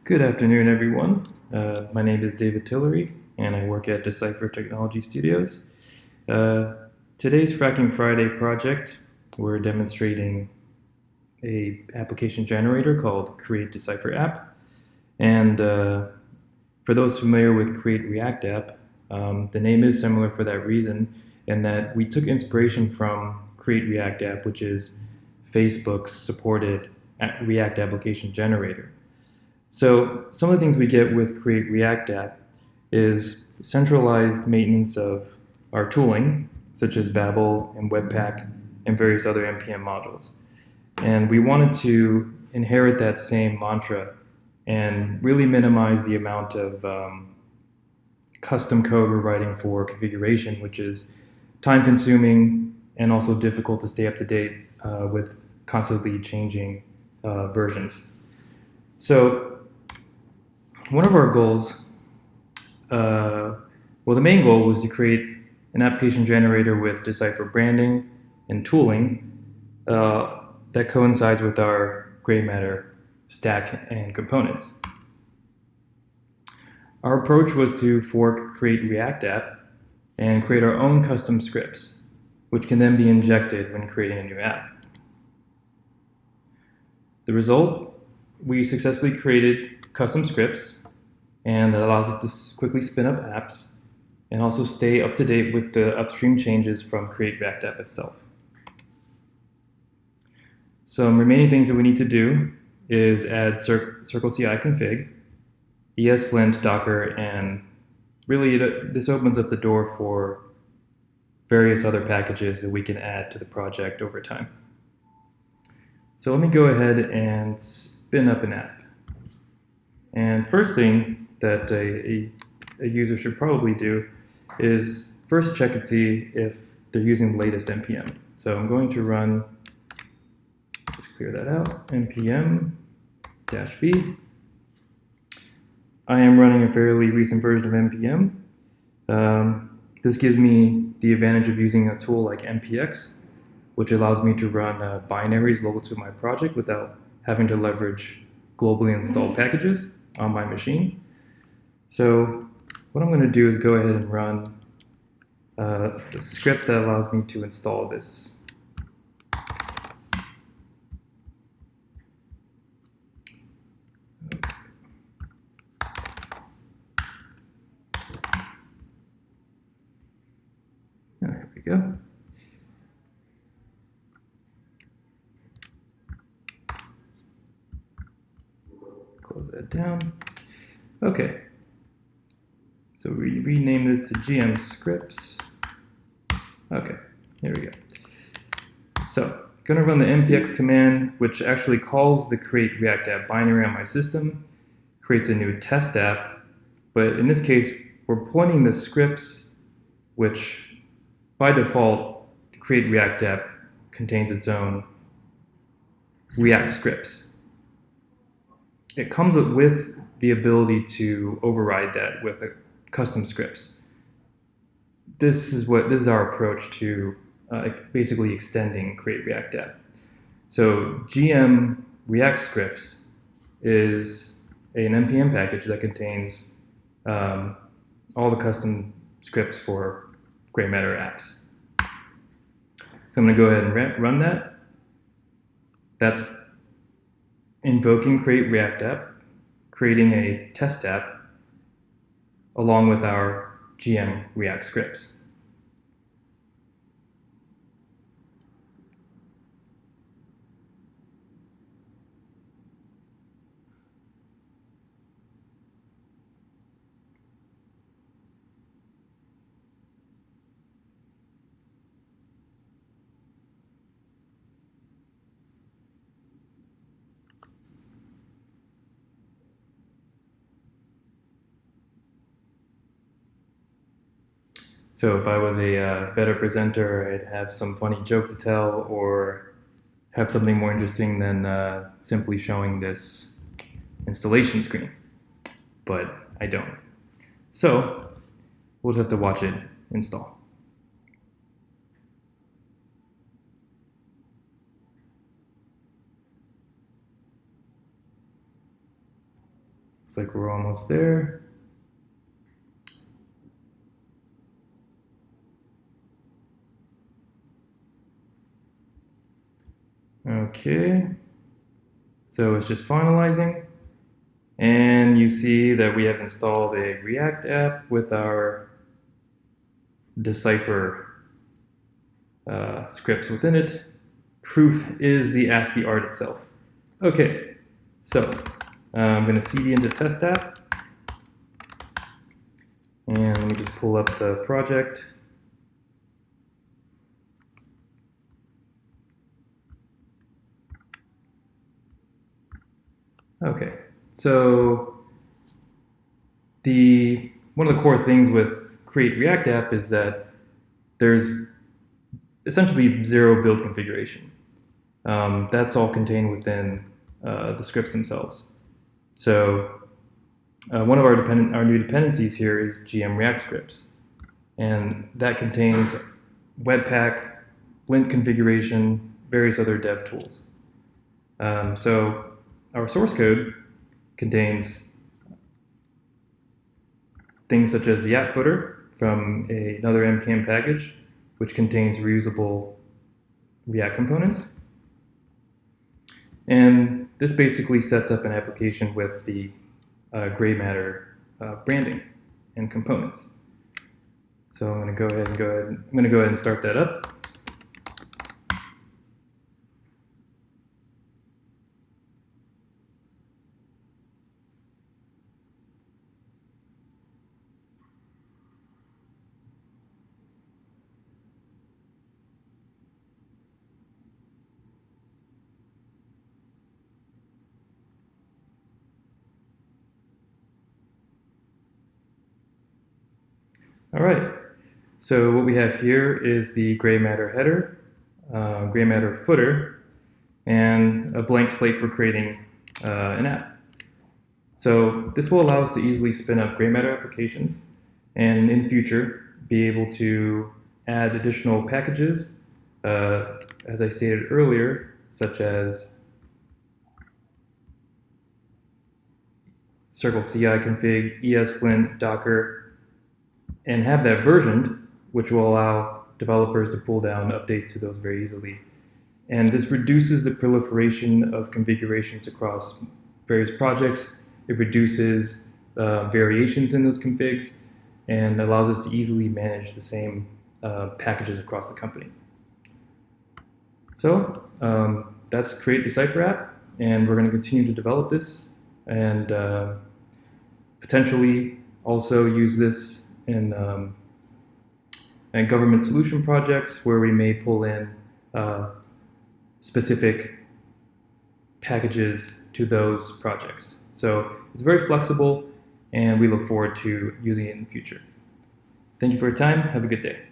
Good afternoon, everyone. My name is David Tillery, and I work at Decipher Technology Studios. Uh, Today's Fracking Friday project, we're demonstrating a application generator called Create Decipher App. And for those familiar with Create React App, the name is similar for that reason, in that we took inspiration from Create React App, which is Facebook's supported React application generator. So some of the things we get with Create React App is centralized maintenance of our tooling, such as Babel and Webpack and various other NPM modules. And we wanted to inherit that same mantra and really minimize the amount of custom code we're writing for configuration, which is time consuming and also difficult to stay up to date with constantly changing versions. So one of our goals, the main goal was to create an application generator with Decipher branding and tooling that coincides with our gray matter stack and components. Our approach was to fork Create React App and create our own custom scripts, which can then be injected when creating a new app. The result, we successfully created custom scripts, and that allows us to quickly spin up apps and also stay up to date with the upstream changes from Create React App itself. Some remaining things that we need to do is add Circle CI config, ESLint, Docker, and really this opens up the door for various other packages that we can add to the project over time. So let me go ahead and spin up an app. And first thing that a user should probably do is first check and see if they're using the latest NPM. So I'm going to run, just clear that out, npm-v. I am running a fairly recent version of npm. This gives me the advantage of using a tool like npx, which allows me to run binaries local to my project without having to leverage globally installed packages on my machine. So what I'm going to do is go ahead and run the script that allows me to install this. Here we go. Close that down. Okay. So we rename this to GM scripts. Okay, here we go. So I'm going to run the npx command, which actually calls the create react app binary on my system, creates a new test app, but in this case, we're pointing the scripts, which by default, the create react app contains its own React scripts. It comes up with the ability to override that with custom scripts. This is our approach to basically extending Create React App. So GM React scripts is an npm package that contains all the custom scripts for gray matter apps. So I'm going to go ahead and run that. That's invoking Create React App, creating a test app, along with our GM React scripts. So if I was a better presenter, I'd have some funny joke to tell or have something more interesting than simply showing this installation screen, but I don't. So we'll just have to watch it install. Looks like we're almost there. Okay, so it's just finalizing, and you see that we have installed a React app with our Decipher scripts within it. Proof is the ASCII art itself. Okay, so I'm going to cd into test app, and let me just pull up the project. Okay, so one of the core things with Create React App is that there's essentially zero build configuration. That's all contained within the scripts themselves. So one of our new dependencies here is GM React scripts, and that contains Webpack, lint configuration, various other dev tools. So our source code contains things such as the app footer from another npm package, which contains reusable React components. And this basically sets up an application with the gray matter branding and components. So I'm going to go ahead and start that up. All right, so what we have here is the gray matter header, gray matter footer, and a blank slate for creating an app. So this will allow us to easily spin up gray matter applications, and in the future be able to add additional packages, as I stated earlier, such as circle CI config, ESLint, Docker, and have that versioned, which will allow developers to pull down updates to those very easily. And this reduces the proliferation of configurations across various projects. It reduces variations in those configs and allows us to easily manage the same packages across the company. So that's Create Decipher App, and we're going to continue to develop this and potentially also use this in government solution projects where we may pull in specific packages to those projects. So it's very flexible, and we look forward to using it in the future. Thank you for your time. Have a good day.